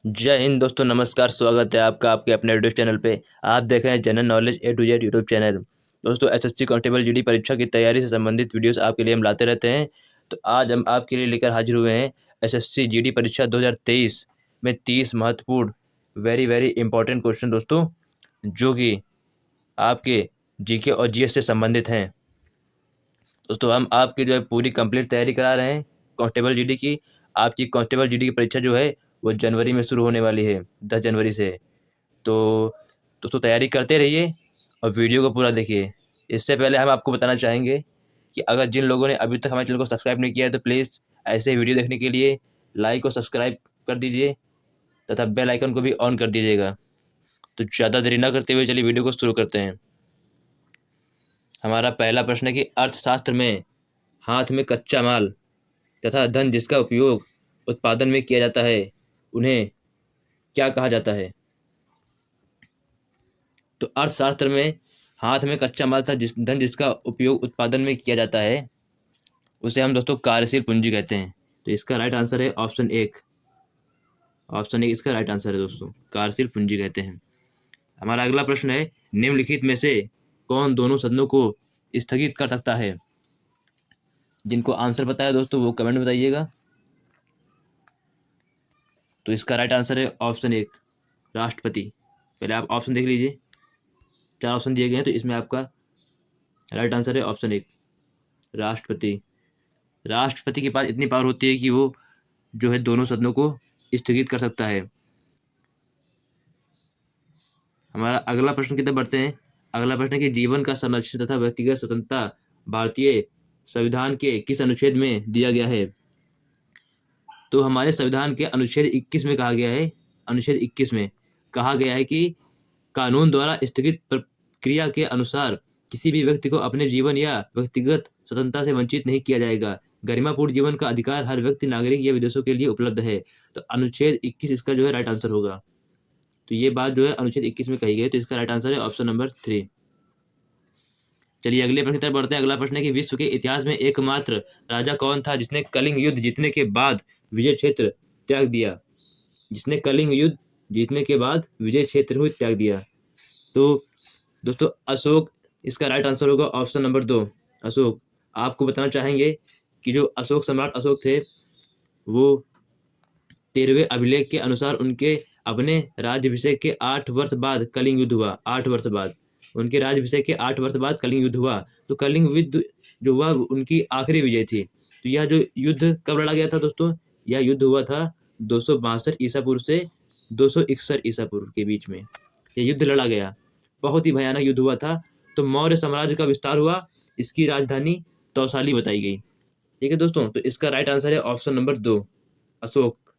जय हिंद दोस्तों, नमस्कार। स्वागत है आपका आपके अपने यूट्यूब चैनल पे। आप देख रहे हैं general knowledge A to Z YouTube channel. दोस्तों, एसएससी कांस्टेबल जीडी परीक्षा की तैयारी से संबंधित वीडियोस आपके लिए हम लाते रहते हैं। तो आज हम आपके लिए लेकर हाजिर हुए हैं एसएससी जीडी परीक्षा 2023 में 30 महत्वपूर्ण वेरी वेरी इंपॉर्टेंट क्वेश्चन दोस्तों, जो कि आपके जीके और जीएस से संबंधित हैं। दोस्तों, हम आपकी जो है पूरी कंप्लीट तैयारी करा रहे हैं कांस्टेबल जीडी की। आपकी कांस्टेबल जीडी की परीक्षा जो है वो जनवरी में शुरू होने वाली है, 10 जनवरी से। तो दोस्तों, तैयारी करते रहिए और वीडियो को पूरा देखिए। इससे पहले हम आपको बताना चाहेंगे कि अगर जिन लोगों ने अभी तक हमारे चैनल को सब्सक्राइब नहीं किया है तो प्लीज़ ऐसे वीडियो देखने के लिए लाइक और सब्सक्राइब कर दीजिए तथा बेल आइकन को भी ऑन कर दीजिएगा। तो ज़्यादा देरी ना करते हुए चलिए वीडियो को शुरू करते हैं। हमारा पहला प्रश्न है कि अर्थशास्त्र में हाथ में कच्चा माल तथा धन जिसका उपयोग उत्पादन में किया जाता है उन्हें क्या कहा जाता है। तो अर्थशास्त्र में हाथ में कच्चा माल था धन जिसका उपयोग उत्पादन में किया जाता है उसे हम दोस्तों कार्यशील पूंजी कहते हैं। तो इसका राइट आंसर है ऑप्शन एक। ऑप्शन एक इसका राइट आंसर है दोस्तों, कार्यशील पूंजी कहते हैं। हमारा अगला प्रश्न है, निम्नलिखित में से कौन दोनों सदनों को स्थगित कर सकता है। जिनको आंसर पता है दोस्तों वो कमेंट में बताइएगा। तो इसका राइट आंसर है ऑप्शन एक, राष्ट्रपति। पहले आप ऑप्शन देख लीजिए, 4 ऑप्शन दिए गए हैं, तो इसमें आपका राइट आंसर है ऑप्शन एक, राष्ट्रपति। राष्ट्रपति के पास इतनी पावर होती है कि वो जो है दोनों सदनों को स्थगित कर सकता है। हमारा अगला प्रश्न की तरफ बढ़ते हैं। अगला प्रश्न है कि जीवन का संरक्षण तथा व्यक्तिगत स्वतंत्रता भारतीय संविधान के किस अनुच्छेद में दिया गया है। तो हमारे संविधान के अनुच्छेद 21 में कहा गया है, अनुच्छेद 21 में कहा गया है कि कानून द्वारा स्थगित प्रक्रिया के अनुसार किसी भी व्यक्ति को अपने जीवन या व्यक्तिगत स्वतंत्रता से वंचित नहीं किया जाएगा। गरिमापूर्ण जीवन का अधिकार हर व्यक्ति, नागरिक या विदेशों के लिए उपलब्ध है। तो अनुच्छेद 21 इसका जो है राइट आंसर होगा। तो ये बात जो है अनुच्छेद 21 में कही गई है, तो इसका राइट आंसर है ऑप्शन नंबर 3। चलिए अगले प्रश्न की तरफ बढ़ते हैं। अगला प्रश्न है कि विश्व के इतिहास में एकमात्र राजा कौन था जिसने कलिंग युद्ध जीतने के बाद विजय क्षेत्र त्याग दिया। जिसने कलिंग युद्ध जीतने के बाद विजय क्षेत्र को त्याग दिया। तो दोस्तों, अशोक इसका राइट आंसर होगा, ऑप्शन नंबर 2, अशोक। आपको बताना चाहेंगे कि जो अशोक सम्राट अशोक थे वो 13वें अभिलेख के अनुसार उनके अपने राज्याभिषेक के 8 वर्ष बाद कलिंग युद्ध हुआ। 8 वर्ष बाद उनके राज्याभिषेक के 8 वर्ष बाद कलिंग युद्ध हुआ। तो कलिंग युद्ध जो हुआ उनकी आखिरी विजय थी। तो यह जो युद्ध कब लड़ा गया था दोस्तों, यह युद्ध हुआ था 262 ईसा पूर्व से 261 ईसा पूर्व के बीच में यह युद्ध लड़ा गया। बहुत ही भयानक युद्ध हुआ था। तो मौर्य साम्राज्य का विस्तार हुआ, इसकी राजधानी तौसाली बताई गई। ठीक है दोस्तों, तो इसका राइट आंसर है ऑप्शन नंबर 2, अशोक।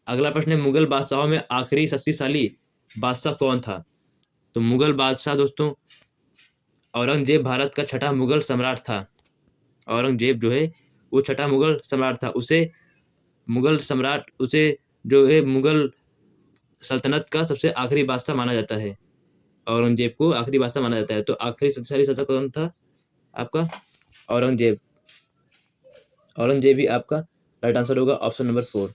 अगला प्रश्न है, मुगल बादशाहों में आखिरी शक्तिशाली बादशाह कौन था। तो मुगल बादशाह दोस्तों औरंगजेब भारत का छठा मुगल सम्राट था। औरंगजेब जो है वो छठा मुगल सम्राट था। उसे मुगल सम्राट उसे जो है मुगल सल्तनत का सबसे आखिरी बादशाह माना जाता है। औरंगजेब को आखिरी बादशाह माना जाता है। तो आखिरी शक्तिशाली शासक कौन था आपका, औरंगजेब। औरंगजेब ही आपका राइट आंसर होगा, ऑप्शन नंबर 4।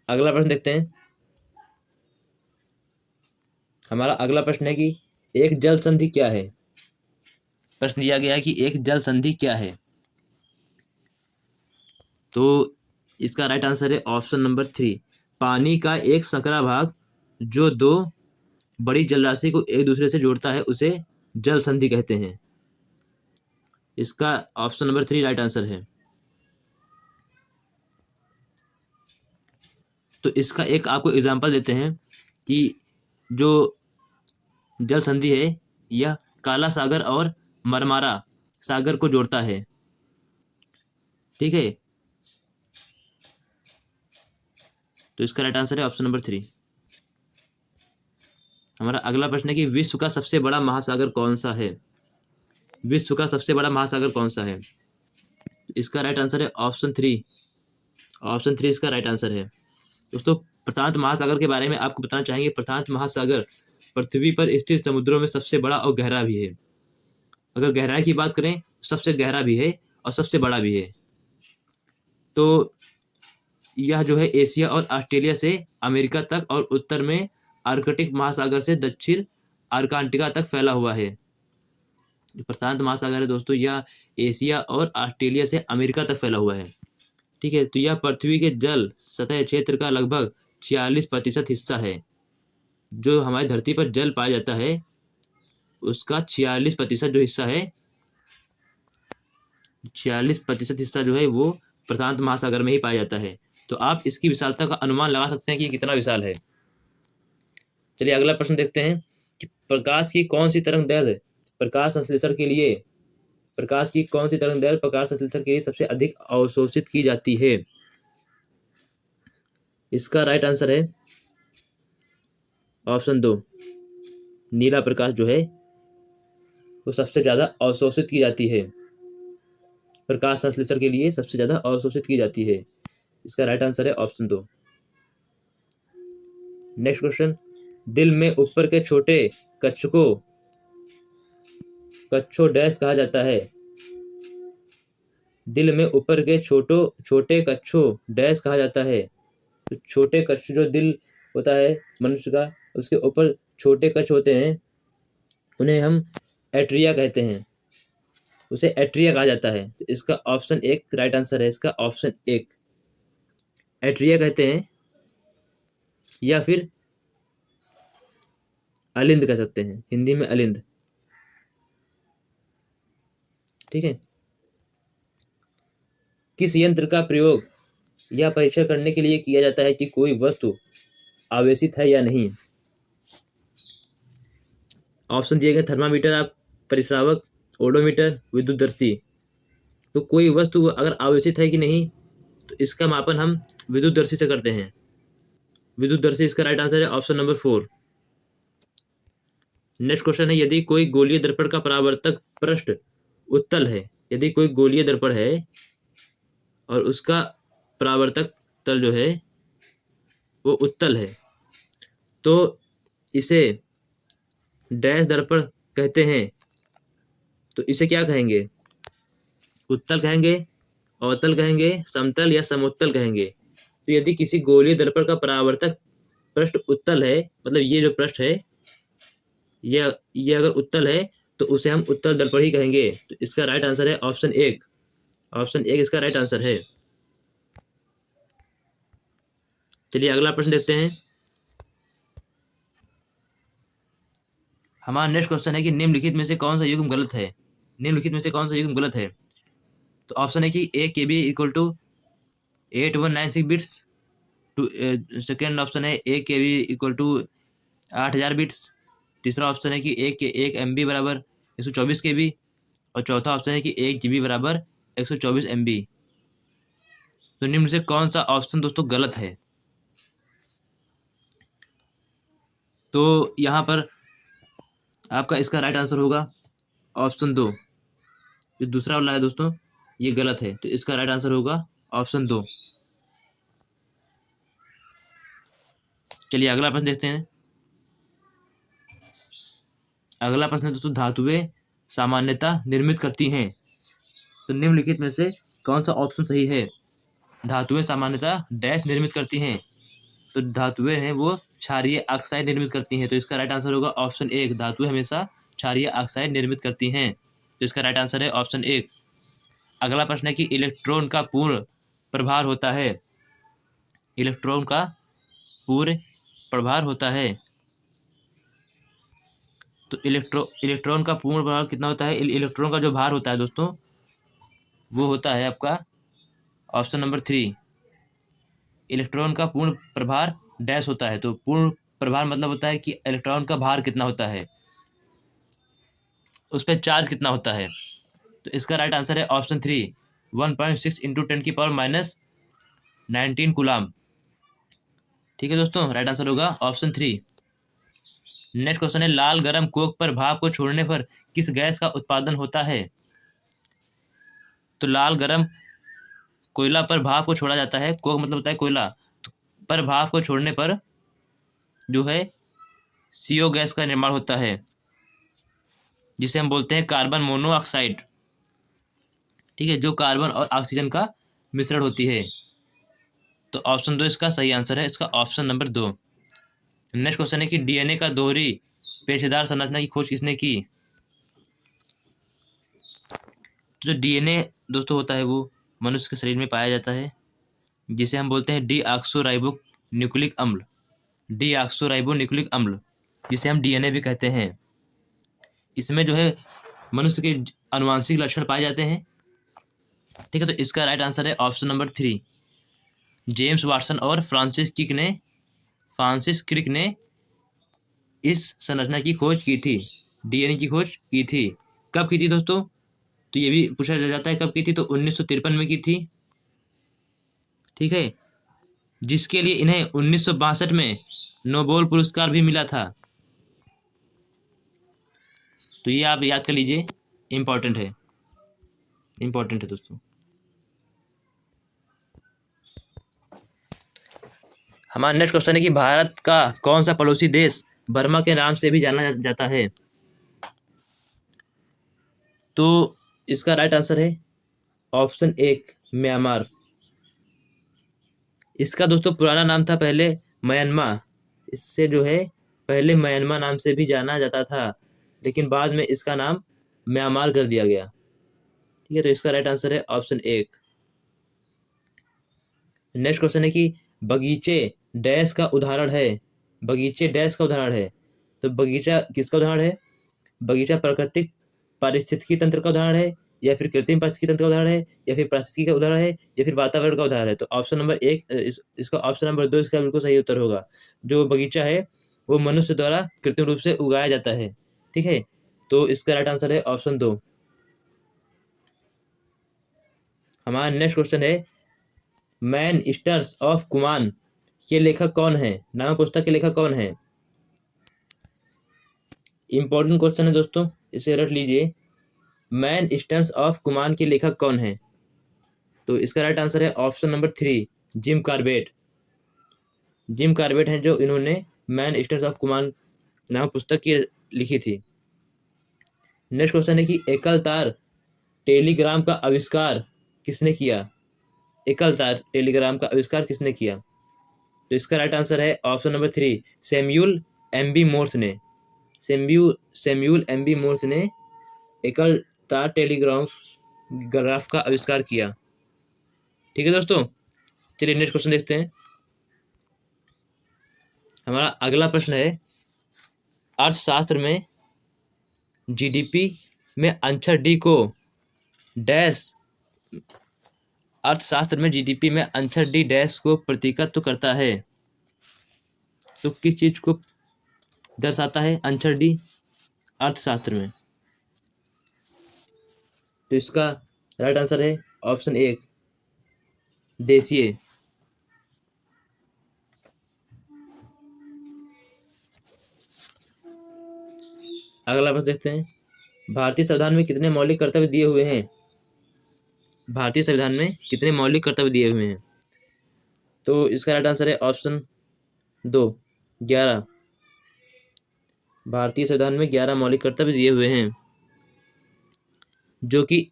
अगला प्रश्न देखते हैं। हमारा अगला प्रश्न है कि एक जल संधि क्या है। प्रश्न दिया गया है कि एक जल संधि क्या है। तो इसका राइट आंसर है ऑप्शन नंबर 3, पानी का एक संकरा भाग जो दो बड़ी जलराशि को एक दूसरे से जोड़ता है उसे जल संधि कहते हैं। इसका ऑप्शन नंबर 3 राइट आंसर है। तो इसका एक आपको एग्जांपल देते हैं कि जो जल संधि है यह काला सागर और मरमारा सागर को जोड़ता है। ठीक है, तो इसका राइट आंसर है ऑप्शन नंबर 3। हमारा अगला प्रश्न है कि विश्व का सबसे बड़ा महासागर कौन सा है। विश्व का सबसे बड़ा महासागर कौन सा है। इसका राइट आंसर है ऑप्शन 3। ऑप्शन 3 इसका राइट आंसर है। दोस्तों, प्रशांत महासागर के बारे में आपको बताना चाहेंगे। प्रशांत महासागर पृथ्वी पर स्थित समुद्रों में सबसे बड़ा और गहरा भी है। अगर गहराई की बात करें सबसे गहरा भी है और सबसे बड़ा भी है। तो यह जो है एशिया और ऑस्ट्रेलिया से अमेरिका तक और उत्तर में आर्कटिक महासागर से दक्षिण अर्कांटिका तक फैला हुआ है। जो प्रशांत महासागर है दोस्तों, यह एशिया और ऑस्ट्रेलिया से अमेरिका तक फैला हुआ है। ठीक है, तो यह पृथ्वी के जल सतह क्षेत्र का लगभग 46% हिस्सा है। जो हमारी धरती पर जल पाया जाता है उसका 46% जो हिस्सा है, 46% हिस्सा जो है वो प्रशांत महासागर में ही पाया जाता है। तो आप इसकी विशालता का अनुमान लगा सकते हैं कि ये कितना विशाल है। चलिए अगला प्रश्न देखते हैं कि प्रकाश की कौन सी तरंग दैर्घ्य प्रकाश संश्लेषण के लिए सबसे अधिक अवशोषित की जाती है। इसका राइट आंसर है ऑप्शन 2, नीला प्रकाश जो है वो सबसे ज्यादा अवशोषित की जाती है। प्रकाश संश्लेषण के लिए सबसे ज्यादा अवशोषित की जाती है। इसका राइट आंसर है ऑप्शन 2। नेक्स्ट क्वेश्चन, दिल में ऊपर के छोटे कक्ष को कच्छो डैश कहा जाता है। दिल में ऊपर के छोटे कच्छो डैश कहा जाता है। तो छोटे कक्ष जो दिल होता है मनुष्य का, उसके ऊपर छोटे कक्ष होते हैं, उन्हें हम एट्रिया कहते हैं, उसे एट्रिया कहा जाता है। तो इसका ऑप्शन 1 राइट आंसर है। इसका ऑप्शन 1 एट्रिया कहते हैं, या फिर अलिंद कह सकते हैं, हिंदी में अलिंद। ठीक है, किस यंत्र का प्रयोग यह परीक्षण करने के लिए किया जाता है कि कोई वस्तु आवेशित है या नहीं। ऑप्शन दिए गए थर्मामीटर, आप परिश्रावक, ओडोमीटर, विद्युतदर्शी। तो कोई वस्तु अगर आवेशित है कि नहीं तो इसका मापन हम विद्युतदर्शी से करते हैं। विद्युतदर्शी इसका राइट आंसर है ऑप्शन नंबर 4। नेक्स्ट क्वेश्चन है, यदि कोई गोलीय दर्पण का परावर्तक पृष्ठ उत्तल है, यदि कोई गोलीय दर्पण है और उसका परावर्तक तल जो है वो उत्तल है, तो इसे डैश दर्पण कहते हैं। तो इसे क्या कहेंगे, उत्तल कहेंगे, अवतल कहेंगे, समतल या समोत्तल कहेंगे। तो यदि किसी गोलीय दर्पण का परावर्तक पृष्ठ उत्तल है, मतलब ये जो पृष्ठ है ये अगर उत्तल है तो उसे हम उत्तल दर्पण ही कहेंगे। तो इसका राइट आंसर है ऑप्शन 1। ऑप्शन 1 इसका राइट आंसर है। चलिए अगला प्रश्न देखते हैं। हमारा नेक्स्ट क्वेश्चन है कि निम्नलिखित में से कौन सा युग्म गलत है। निम्नलिखित में से कौन सा युग्म गलत है। तो ऑप्शन है कि 1 KB इक्वल टू 8196 बिट्स। टू सेकेंड ऑप्शन है 1 KB इक्वल टू 8000 बिट्स। तीसरा ऑप्शन है कि 1 MB बराबर 124 KB। और चौथा ऑप्शन है कि 1 GB बराबर 124 MB। तो निम्न से कौन सा ऑप्शन दोस्तों गलत है। तो यहाँ पर आपका इसका राइट आंसर होगा ऑप्शन 2। जो दूसरा वाला है दोस्तों ये गलत है, तो इसका राइट आंसर होगा ऑप्शन 2। चलिए अगला प्रश्न देखते हैं। अगला प्रश्न है दोस्तों, धातुएं सामान्यतः निर्मित करती हैं। तो निम्नलिखित में से कौन सा ऑप्शन सही है। धातुएं सामान्यतः डैश निर्मित करती हैं। तो धातुएं हैं वो क्षारीय ऑक्साइड निर्मित करती हैं। तो इसका राइट आंसर होगा ऑप्शन 1। धातुएं हमेशा क्षारीय ऑक्साइड निर्मित करती हैं। तो इसका राइट आंसर है ऑप्शन 1। अगला प्रश्न है कि इलेक्ट्रॉन का पूर्ण प्रभार होता है। इलेक्ट्रॉन का पूर्ण प्रभार होता है। तो इलेक्ट्रॉन का पूर्ण प्रभार कितना होता है। इलेक्ट्रॉन का जो भार होता है दोस्तों वो होता है आपका ऑप्शन नंबर 3। इलेक्ट्रॉन का पूर्ण प्रभार डैश होता है। तो पूर्ण प्रभार मतलब होता है कि इलेक्ट्रॉन का भार कितना होता है, उस पर चार्ज कितना होता है। तो इसका राइट आंसर है ऑप्शन 3, 1.6 × 10⁻19 कूलाम। ठीक है दोस्तों, राइट आंसर होगा ऑप्शन 3। नेक्स्ट क्वेश्चन है, लाल गर्म कोक पर भाप को छोड़ने पर किस गैस का उत्पादन होता है। तो लाल गर्म कोयला पर भाप को छोड़ा जाता है। कोक मतलब होता है कोयला। तो पर भाप को छोड़ने पर जो है CO गैस का निर्माण होता है, जिसे हम बोलते हैं कार्बन मोनोऑक्साइड। ठीक है, जो कार्बन और ऑक्सीजन का मिश्रण होती है। तो ऑप्शन 2 इसका सही आंसर है, इसका ऑप्शन नंबर 2। नेक्स्ट क्वेश्चन है कि डीएनए का दोहरी पेचदार संरचना की खोज किसने की? तो जो डीएनए दोस्तों होता है वो मनुष्य के शरीर में पाया जाता है, जिसे हम बोलते हैं डीऑक्सोराइबो न्यूक्लिक अम्ल, डीऑक्सोराइबो न्यूक्लिक अम्ल, जिसे हम डीएनए भी कहते हैं। इसमें जो है मनुष्य के आनुवांशिक लक्षण पाए जाते हैं। ठीक है, तो इसका राइट आंसर है ऑप्शन नंबर 3। जेम्स वाटसन और फ्रांसिस क्रिक ने इस संरचना की खोज की थी, डीएनए की खोज की थी। कब की थी दोस्तों? तो ये भी पूछा जाता है कब की थी, तो 1953 में की थी। ठीक है, जिसके लिए इन्हें 1962 में नोबेल पुरस्कार भी मिला था। तो ये आप याद कर लीजिए, इम्पोर्टेंट है, इम्पोर्टेंट है दोस्तों। हमारा नेक्स्ट क्वेश्चन है कि भारत का कौन सा पड़ोसी देश बर्मा के नाम से भी जाना जाता है? तो इसका राइट आंसर है ऑप्शन 1, म्यांमार। इसका दोस्तों पुराना नाम था पहले म्यांमार, इससे जो है पहले म्यांमार नाम से भी जाना जाता था, लेकिन बाद में इसका नाम म्यांमार कर दिया गया। ठीक है, तो इसका राइट आंसर है ऑप्शन 1। नेक्स्ट क्वेश्चन है कि बगीचे डैश का उदाहरण है, बगीचे डैश का उदाहरण है। तो बगीचा किसका उदाहरण है? बगीचा प्राकृतिक पारिस्थितिकी तंत्र का उदाहरण है, या फिर कृत्रिम पारिस्थितिकी तंत्र का उदाहरण है, या फिर पारिस्थितिकी का उदाहरण है, या फिर वातावरण का उदाहरण है। तो ऑप्शन नंबर 1 इसका ऑप्शन नंबर 2 इसका बिल्कुल सही उत्तर होगा। जो बगीचा है वो मनुष्य द्वारा कृत्रिम रूप से उगाया जाता है। ठीक है, तो इसका राइट आंसर है ऑप्शन 2। हमारा नेक्स्ट क्वेश्चन है मैन ईस्टर्स ऑफ कुमान के लेखक कौन है? नाम पुस्तक के लेखक कौन है? इंपॉर्टेंट क्वेश्चन है दोस्तों, इसे रट लीजिए। मैन ईस्टर्स ऑफ कुमान के लेखक कौन है? तो इसका राइट आंसर है option number 3, Jim Corbett. Jim Corbett हैं जो इन्होंने मैन ईस्टर्स ऑफ कुमान नाम पुस्तक की लिखी थी। नेक्स्ट क्वेश्चन है कि एकल तार टेलीग्राम का आविष्कार किसने किया? एकल तार टेलीग्राम का आविष्कार किसने किया? तो इसका राइट आंसर है option number 3, Samuel M B Morse ने। सैम्यूल एम बी मोर्स ने एकल तार टेलीग्राफ का आविष्कार किया। ठीक है दोस्तों, चलिए नेक्स्ट क्वेश्चन देखते हैं। हमारा अगला प्रश्न है अर्थशास्त्र में जीडीपी में अक्षर डी को डैश, अर्थशास्त्र में जीडीपी में अक्षर डी डैश को प्रतीकत्व करता है। तो किस चीज को दर्शाता है अक्षर डी अर्थशास्त्र में? तो इसका राइट आंसर है ऑप्शन 1, देशीय। अगला प्रश्न देखते हैं, भारतीय संविधान में कितने मौलिक कर्तव्य दिए हुए हैं? भारतीय संविधान में कितने मौलिक कर्तव्य दिए हुए हैं? तो इसका राइट आंसर है ऑप्शन 2, 11। भारतीय संविधान में 11 मौलिक कर्तव्य दिए हुए हैं, जो कि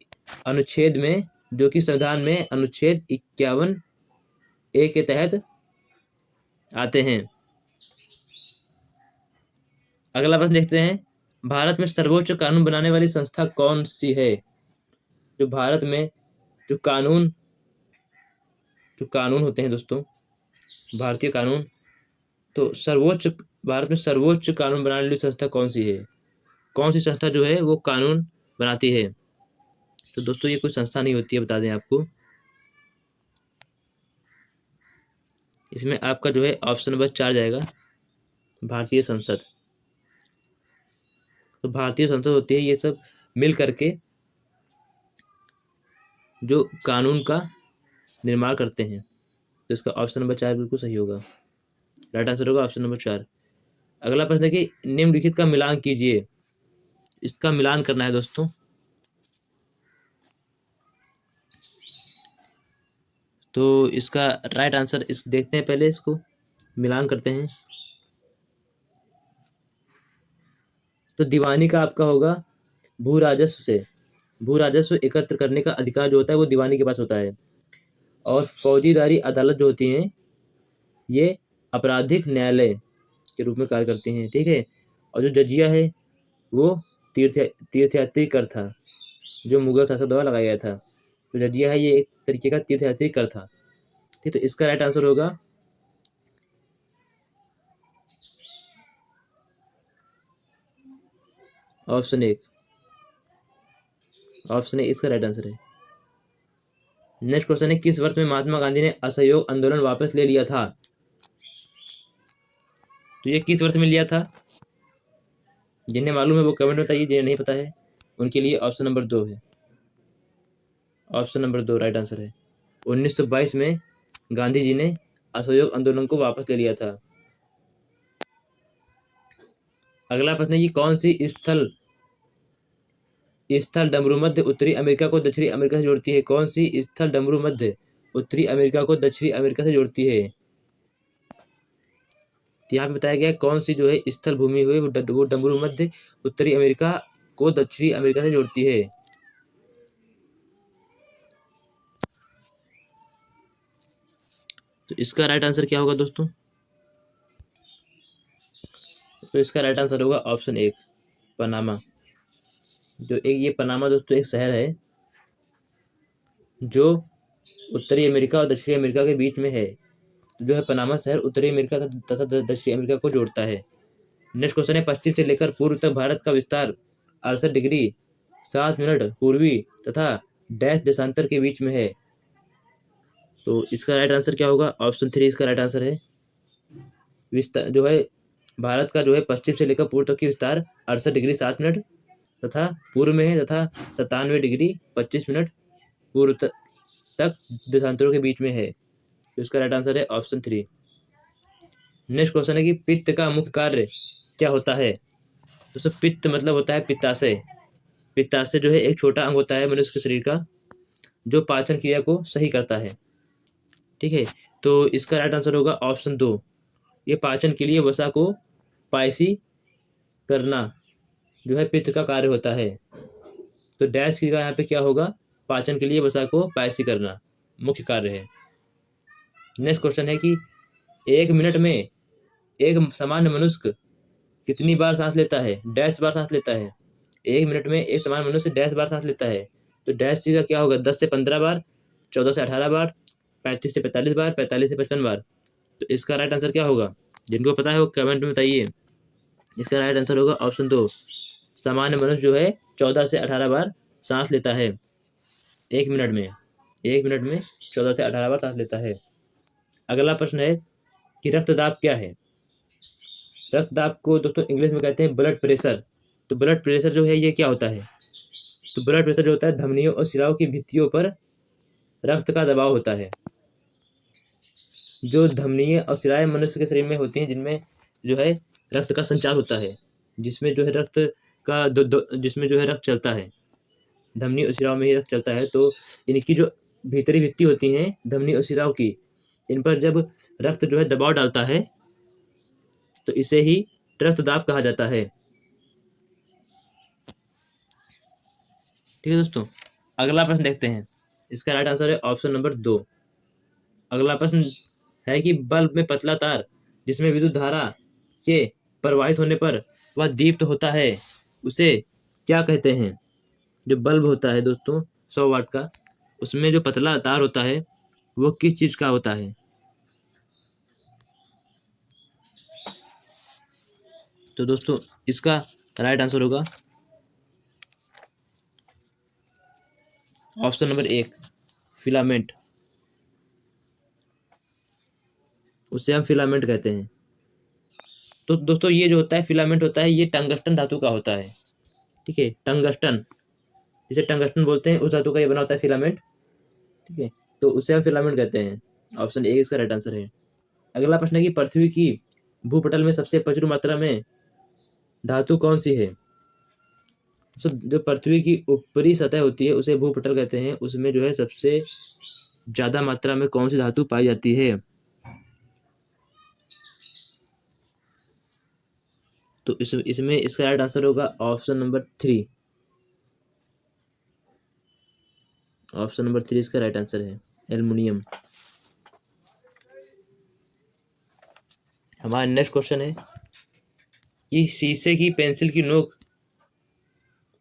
संविधान में अनुच्छेद 51A के तहत आते हैं। अगला प्रश्न देखते हैं, भारत में सर्वोच्च कानून बनाने वाली संस्था कौन सी है? जो भारत में जो कानून होते हैं दोस्तों, भारतीय कानून, तो भारत में सर्वोच्च कानून बनाने वाली संस्था कौन सी है? कौन सी संस्था जो है वो कानून बनाती है? तो दोस्तों ये कोई संस्था नहीं होती है, बता दें आपको। इसमें आपका जो है ऑप्शन नंबर 4 जाएगा, भारतीय संसद। तो भारतीय संसद होती है, ये सब मिल करके जो कानून का निर्माण करते हैं। तो इसका ऑप्शन नंबर 4 बिल्कुल सही होगा, राइट आंसर होगा ऑप्शन नंबर 4। अगला प्रश्न है कि निम्नलिखित का मिलान कीजिए। इसका मिलान करना है दोस्तों। तो इसका राइट आंसर इस देखते हैं, पहले इसको मिलान करते हैं। तो दीवानी का आपका होगा भू राजस्व से, भू राजस्व एकत्र करने का अधिकार जो होता है वो दीवानी के पास होता है। और फौजीदारी अदालत जो होती हैं ये आपराधिक न्यायालय के रूप में कार्य करती हैं, ठीक है। और जो जजिया है वो तीर्थ तीर्थयात्री कर था, जो मुगल शासक द्वारा लगाया गया था। तो जजिया है ये एक तरीके का तीर्थयात्री कर था, ठीक। तो इसका राइट आंसर होगा ऑप्शन एक। ऑप्शन ए इसका राइट आंसर है। नेक्स्ट क्वेश्चन है, किस वर्ष में महात्मा गांधी ने असहयोग आंदोलन वापस ले लिया था? तो ये किस वर्ष में लिया था? जिन्हें मालूम है वो कमेंट में बताइए, जिन्हें नहीं पता है उनके लिए ऑप्शन नंबर 2 है। ऑप्शन नंबर 2 राइट आंसर है। 1922 में गांधी जी ने असहयोग आंदोलन को वापस ले लिया था। अगला प्रश्न है कि कौन सी स्थल डमरू मध्य उत्तरी अमेरिका को दक्षिणी अमेरिका से जोड़ती है? कौन सी स्थल डमरू मध्य उत्तरी अमेरिका को दक्षिणी अमेरिका से जोड़ती है? तो यहाँ पे बताया गया कौन सी जो है स्थल भूमि हुई वो डमरू मध्य उत्तरी अमेरिका को दक्षिणी अमेरिका से जोड़ती है। तो इसका राइट आंसर क्या होगा दोस्तों? तो इसका राइट आंसर होगा ऑप्शन एक, पनामा। जो एक ये पनामा दोस्तों एक शहर है जो उत्तरी अमेरिका और दक्षिणी अमेरिका के बीच में है। तो जो है पनामा शहर उत्तरी अमेरिका तथा दक्षिणी अमेरिका को जोड़ता है। नेक्स्ट क्वेश्चन है, पश्चिम से लेकर पूर्व तक भारत का विस्तार 68 डिग्री 7 मिनट पूर्वी तथा डैश देशांतर के बीच में है। तो इसका राइट आंसर क्या होगा? ऑप्शन 3 इसका राइट आंसर है। विस्तार जो है भारत का जो है पश्चिम से लेकर पूर्व तक की विस्तार 68 डिग्री 7 मिनट तथा पूर्व में है तथा 97 डिग्री 25 मिनट पूर्व तक देशांतरों के बीच में है। तो इसका राइट आंसर है ऑप्शन 3। नेक्स्ट क्वेश्चन है कि पित्त का मुख्य कार्य क्या होता है? दोस्तों पित्त मतलब होता है पित्ताशय। पित्ताशय जो है एक छोटा अंग होता है मनुष्य के शरीर का जो पाचन क्रिया को सही करता है, ठीक है। तो इसका राइट आंसर होगा ऑप्शन 2। ये पाचन के लिए वसा को पायसी करना जो है पित्त का कार्य होता है। तो डैश की जगह यहाँ पे क्या होगा? पाचन के लिए वसा को पायसी करना मुख्य कार्य है। नेक्स्ट क्वेश्चन है कि 1 मिनट में एक सामान्य मनुष्य कितनी बार सांस लेता है? डैश बार सांस लेता है। 1 मिनट में एक सामान्य मनुष्य डैश बार सांस लेता है। तो डैश की जगह क्या होगा? 10 से 15 बार, 14 से 18 बार, 35 से 45 बार, 45 से 55 बार। तो इसका राइट आंसर क्या होगा? जिनको पता है वो कमेंट में बताइए। इसका राइट आंसर होगा ऑप्शन 2। सामान्य मनुष्य जो है 14 से 18 बार सांस लेता है 1 मिनट में। 1 मिनट में 14 से 18 बार सांस लेता है। अगला प्रश्न है कि रक्तदाब क्या है? रक्तदाब को दोस्तों इंग्लिश में कहते हैं ब्लड प्रेशर। तो ब्लड प्रेशर जो है ये क्या होता है? तो ब्लड प्रेशर जो होता है धमनियों और शिराओं की भित्तियों पर रक्त का दबाव होता है। जो धमनियां और शिराएं मनुष्य के शरीर में होती हैं जिनमें जो है रक्त का संचार होता है, जिसमें जो है रक्त का जिसमें जो है रक्त चलता है, धमनी और शिराओं में ही रक्त चलता है। तो इनकी जो भीतरी भित्ति होती हैं धमनी और शिराओं की, इन पर जब रक्त जो है दबाव डालता है तो इसे ही रक्तदाब कहा जाता है, ठीक है दोस्तों। अगला प्रश्न देखते हैं। इसका राइट आंसर है ऑप्शन नंबर 2। अगला प्रश्न है कि बल्ब में पतला तार जिसमें विद्युत धारा के प्रवाहित होने पर वह दीप्त होता है उसे क्या कहते हैं? जो बल्ब होता है दोस्तों 100 वाट का, उसमें जो पतला तार होता है वो किस चीज का होता है? तो दोस्तों इसका राइट आंसर होगा ऑप्शन नंबर 1, फिलामेंट। उसे हम फिलामेंट कहते हैं। तो दोस्तों ये जो होता है फिलामेंट होता है ये टंगस्टन धातु का होता है, ठीक है। टंगस्टन, जिसे टंगस्टन बोलते हैं उस धातु का ये बना होता है फिलामेंट, ठीक है। तो उसे हम फिलामेंट कहते हैं। ऑप्शन ए इसका राइट आंसर है। अगला प्रश्न है कि पृथ्वी की भूपटल में सबसे प्रचुर मात्रा में धातु कौन सी है? तो जो पृथ्वी की ऊपरी सतह होती है उसे भूपटल कहते हैं, उसमें जो है सबसे ज्यादा मात्रा में कौन सी धातु पाई जाती है? तो इसमें इसका राइट आंसर होगा ऑप्शन नंबर 3, ऑप्शन नंबर 3 इसका राइट आंसर है, एल्युमिनियम। हमारा नेक्स्ट क्वेश्चन है कि शीशे की पेंसिल की नोक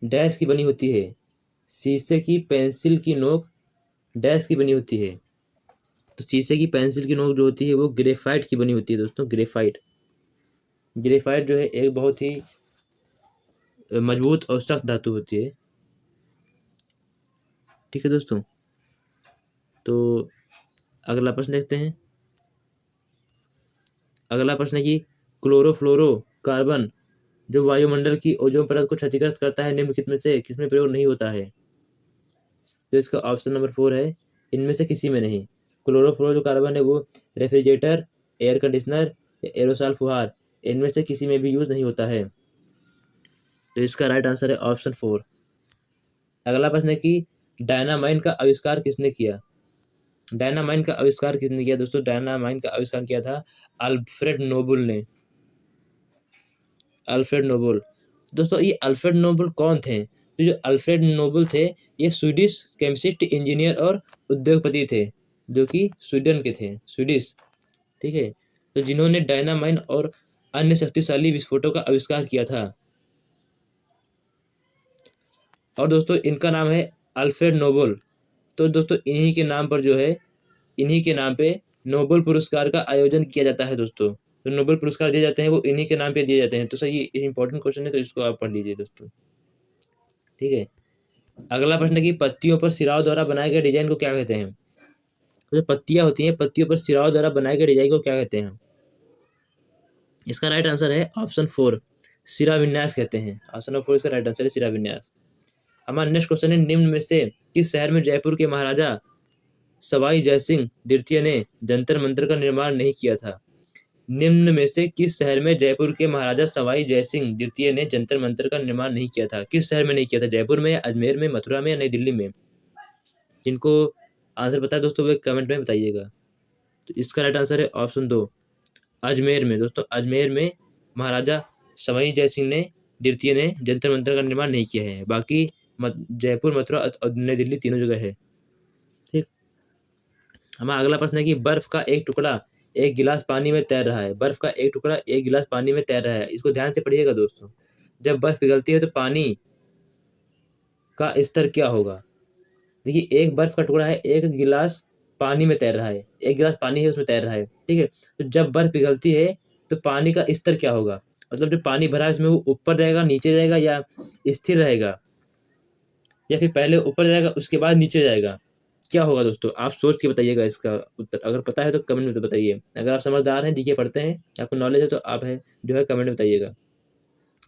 डैश की बनी होती है। शीशे की पेंसिल की नोक डैश की बनी होती है। तो शीशे की पेंसिल की नोक जो होती है वो ग्रेफाइट की बनी होती है दोस्तों, ग्रेफाइट। ग्रेफाइट जो है एक बहुत ही मजबूत और सख्त धातु होती है। ठीक है दोस्तों, तो अगला प्रश्न देखते हैं। अगला प्रश्न है कि क्लोरोफ्लोरोकार्बन जो वायुमंडल की ओजोन परत को क्षतिग्रस्त करता है निम्नलिखित में से किसमें प्रयोग नहीं होता है। तो इसका ऑप्शन नंबर 4 है, इनमें से किसी में नहीं। क्लोरोफ्लोरोकार्बन है वो रेफ्रिजरेटर, एयर कंडीशनर या एरोसॉल फुहार, इनमें से किसी में भी यूज नहीं होता है। तो इसका राइट आंसर है ऑप्शन 4। अगला प्रश्न है कि डायनामाइन का आविष्कार किसने किया। डायनामाइन का आविष्कार किसने किया दोस्तों। डायनामाइन का आविष्कार किया था अल्फ्रेड नोबल ने। Alfred Nobel. दोस्तों ये अल्फ्रेड नोबल कौन थे। तो जो अल्फ्रेड नोबल थे ये स्वीडिश केमिस्ट, इंजीनियर और उद्योगपति थे, जो कि स्वीडन के थे, स्वीडिश। ठीक है, तो जिन्होंने डायनामाइन और अन्य शक्तिशाली विस्फोटों का आविष्कार किया था। और दोस्तों इनका नाम है अल्फ्रेड नोबल। तो दोस्तों इन्हीं के नाम पर जो है, इन्हीं के नाम पे नोबेल पुरस्कार का आयोजन किया जाता है दोस्तों। तो नोबेल पुरस्कार दिए जाते हैं वो इन्हीं के नाम पे दिए जाते हैं। तो सर ये इंपॉर्टेंट क्वेश्चन है, तो इसको आप पढ़ लीजिए दोस्तों। ठीक है, अगला प्रश्न है कि पत्तियों पर सिराओं द्वारा बनाए गए डिजाइन को क्या कहते हैं। तो जो पत्तियां होती हैं, पत्तियों पर सिराओं द्वारा बनाए गए डिजाइन को क्या कहते हैं। इसका राइट आंसर है ऑप्शन 4, शिराविन्यास कहते हैं। ऑप्शन नंबर 4 इसका राइट आंसर है, शिराविन्यास। हमारा नेक्स्ट क्वेश्चन है निम्न में से किस शहर में जयपुर के महाराजा सवाई जयसिंह द्वितीय ने जंतर मंतर का निर्माण नहीं किया था। निम्न में से किस शहर में जयपुर के महाराजा सवाई जयसिंह द्वितीय ने जंतर मंतर का निर्माण नहीं किया था। किस शहर में नहीं किया था, जयपुर में, अजमेर में, मथुरा में या नई दिल्ली में। जिनको आंसर पता है दोस्तों वो कमेंट में बताइएगा। तो इसका राइट आंसर है ऑप्शन 2, अजमेर में। दोस्तों अजमेर में महाराजा सवाई जयसिंह ने द्वितीय ने जंतर मंतर का निर्माण नहीं किया है। बाकी जयपुर, मथुरा और नई दिल्ली तीनों जगह है। ठीक, हमारा अगला प्रश्न है कि बर्फ का एक टुकड़ा एक गिलास पानी में तैर रहा है। बर्फ का एक टुकड़ा एक गिलास पानी में तैर रहा है। इसको ध्यान से पढ़िएगा दोस्तों। जब बर्फ पिघलती है तो पानी का स्तर क्या होगा। देखिए एक बर्फ का टुकड़ा है, एक गिलास पानी में तैर रहा है, एक गिलास पानी है उसमें तैर रहा है। ठीक है, तो जब बर्फ पिघलती है तो पानी का स्तर क्या होगा। मतलब जो पानी भरा है उसमें वो ऊपर जाएगा, नीचे जाएगा, या स्थिर रहेगा, या फिर पहले ऊपर जाएगा उसके बाद नीचे जाएगा। क्या होगा दोस्तों, आप सोच के बताइएगा इसका उत्तर। अगर पता है तो कमेंट में तो बताइए। अगर आप समझदार हैं, जीके पढ़ते हैं, आपको नॉलेज है, तो आप है जो है कमेंट में बताइएगा।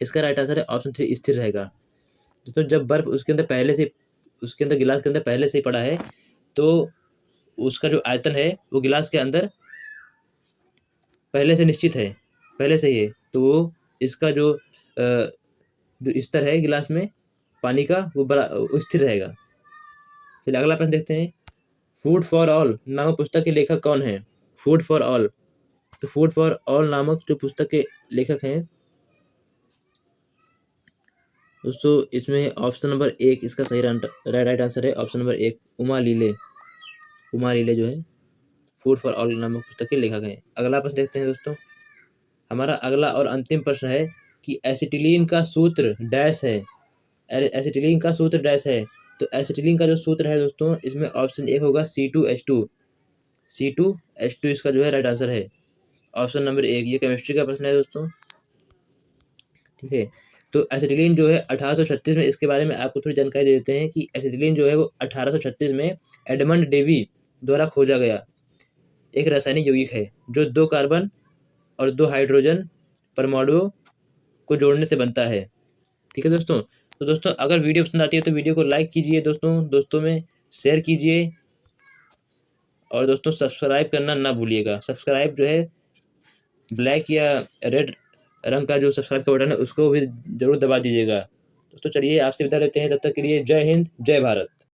इसका राइट आंसर है ऑप्शन 3, स्थिर रहेगा। दोस्तों जब बर्फ उसके अंदर पहले से, उसके अंदर गिलास के अंदर पहले से ही पड़ा है, तो उसका जो आयतन है वो गिलास के अंदर पहले से निश्चित है, पहले से ही है, तो वो इसका जो स्तर है गिलास में पानी का वो बड़ा स्थिर रहेगा। चलिए अगला प्रश्न देखते हैं। फूड फॉर ऑल नामक पुस्तक के लेखक कौन है। फूड फॉर ऑल, तो फूड फॉर ऑल नामक जो पुस्तक के लेखक हैं दोस्तों, इसमें ऑप्शन नंबर 1 इसका सही राइट आंसर है। ऑप्शन नंबर 1 उमा लीले। उमा लीले जो है फूड फॉर ऑल नामक पुस्तक के लेखक हैं। अगला प्रश्न देखते हैं दोस्तों। हमारा अगला और अंतिम प्रश्न है कि एसिटिलीन का सूत्र डैश है। एसिटिलीन का सूत्र डैश है। तो एसिटिलीन का जो सूत्र है दोस्तों, इसमें ऑप्शन 1 होगा C2H2। C2H2 इसका जो है राइट आंसर है, ऑप्शन नंबर 1। ये केमिस्ट्री का प्रश्न है दोस्तों। ठीक है, तो एसिटिलीन जो है 1836 में, इसके बारे में आपको थोड़ी जानकारी दे देते हैं कि एसिटिलीन जो है वो 1836 में एडमंड डेवी द्वारा खोजा गया एक रासायनिक यौगिक है जो 2 कार्बन और 2 हाइड्रोजन परमाणुओं को जोड़ने से बनता है। ठीक है दोस्तों, तो दोस्तों अगर वीडियो पसंद आती है तो वीडियो को लाइक कीजिए दोस्तों में शेयर कीजिए, और दोस्तों सब्सक्राइब करना ना भूलिएगा। सब्सक्राइब जो है ब्लैक या रेड रंग का जो सब्सक्राइब का बटन है उसको भी जरूर दबा दीजिएगा। दोस्तों चलिए आपसे विदा लेते हैं, तब तक के लिए जय हिंद, जय भारत।